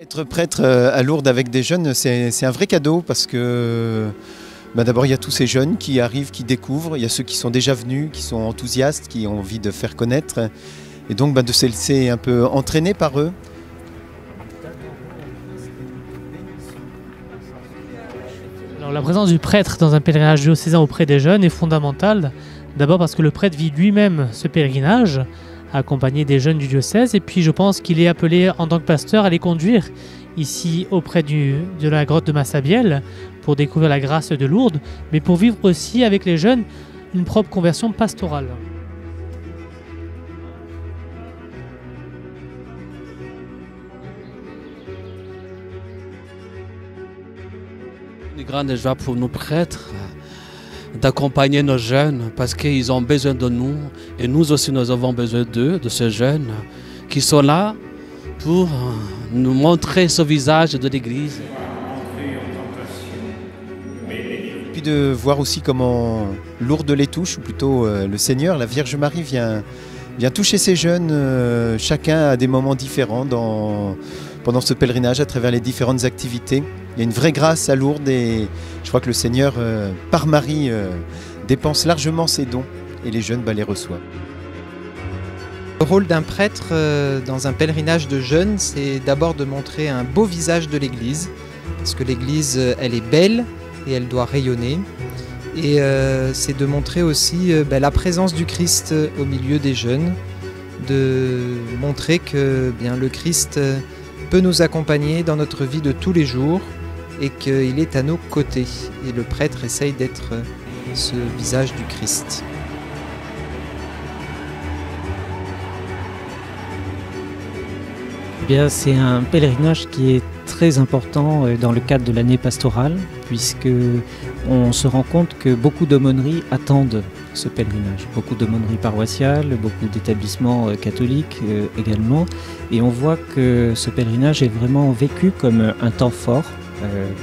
Être prêtre à Lourdes avec des jeunes, c'est un vrai cadeau parce que d'abord il y a tous ces jeunes qui arrivent, qui découvrent, il y a ceux qui sont déjà venus, qui sont enthousiastes, qui ont envie de faire connaître et donc de se laisser un peu entraîner par eux. Alors, la présence du prêtre dans un pèlerinage diocésain auprès des jeunes est fondamentale. D'abord parce que le prêtre vit lui-même ce pèlerinage, accompagné des jeunes du diocèse, et puis je pense qu'il est appelé en tant que pasteur à les conduire ici auprès de la grotte de Massabielle pour découvrir la grâce de Lourdes, mais pour vivre aussi avec les jeunes une propre conversion pastorale. Une grande joie pour nous prêtres d'accompagner nos jeunes parce qu'ils ont besoin de nous et nous aussi nous avons besoin d'eux, de ces jeunes qui sont là pour nous montrer ce visage de l'Église. Puis de voir aussi comment Lourdes les touche, ou plutôt le Seigneur, la Vierge Marie vient toucher ces jeunes, chacun à des moments différents pendant ce pèlerinage à travers les différentes activités. Il y a une vraie grâce à Lourdes et je crois que le Seigneur, par Marie, dépense largement ses dons et les jeunes les reçoivent. Le rôle d'un prêtre dans un pèlerinage de jeunes, c'est d'abord de montrer un beau visage de l'Église, parce que l'Église, elle est belle et elle doit rayonner. Et c'est de montrer aussi la présence du Christ au milieu des jeunes, de montrer que le Christ peut nous accompagner dans notre vie de tous les jours et qu'il est à nos côtés. Et le prêtre essaye d'être ce visage du Christ. C'est un pèlerinage qui est très important dans le cadre de l'année pastorale, puisque on se rend compte que beaucoup d'aumôneries attendent ce pèlerinage. Beaucoup d'aumôneries paroissiales, beaucoup d'établissements catholiques également. Et on voit que ce pèlerinage est vraiment vécu comme un temps fort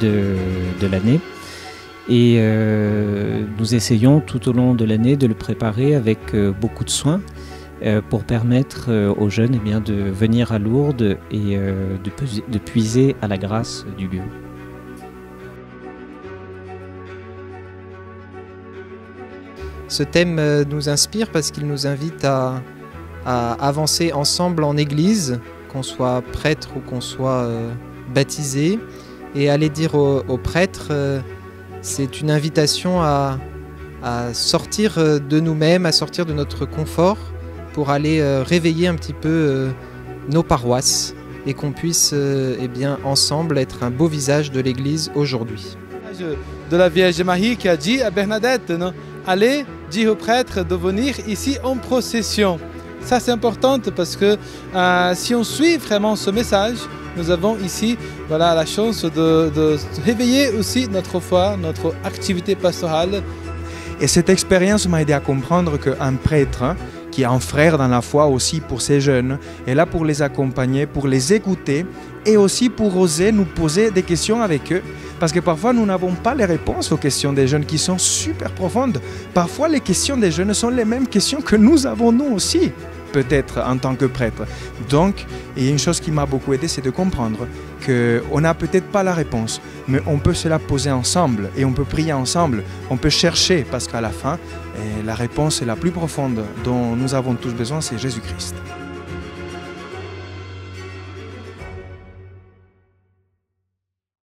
de l'année. Et nous essayons tout au long de l'année de le préparer avec beaucoup de soin pour permettre aux jeunes de venir à Lourdes et de puiser à la grâce du lieu. Ce thème nous inspire parce qu'il nous invite à avancer ensemble en Église, qu'on soit prêtre ou qu'on soit baptisé, et aller dire aux prêtres, c'est une invitation à sortir de nous-mêmes, à sortir de notre confort, pour aller réveiller un petit peu nos paroisses et qu'on puisse ensemble être un beau visage de l'Église aujourd'hui. De la Vierge Marie qui a dit à Bernadette, non, allez dire aux prêtres de venir ici en procession. Ça c'est important parce que si on suit vraiment ce message, nous avons ici la chance de réveiller aussi notre foi, notre activité pastorale. Et cette expérience m'a aidé à comprendre qu'un prêtre, qui est un frère dans la foi aussi pour ces jeunes, est là pour les accompagner, pour les écouter et aussi pour oser nous poser des questions avec eux. Parce que parfois nous n'avons pas les réponses aux questions des jeunes qui sont super profondes. Parfois les questions des jeunes sont les mêmes questions que nous avons nous aussi, peut-être en tant que prêtre. Donc, et une chose qui m'a beaucoup aidé, c'est de comprendre qu'on n'a peut-être pas la réponse, mais on peut se la poser ensemble et on peut prier ensemble, on peut chercher, parce qu'à la fin, la réponse la plus profonde dont nous avons tous besoin, c'est Jésus-Christ.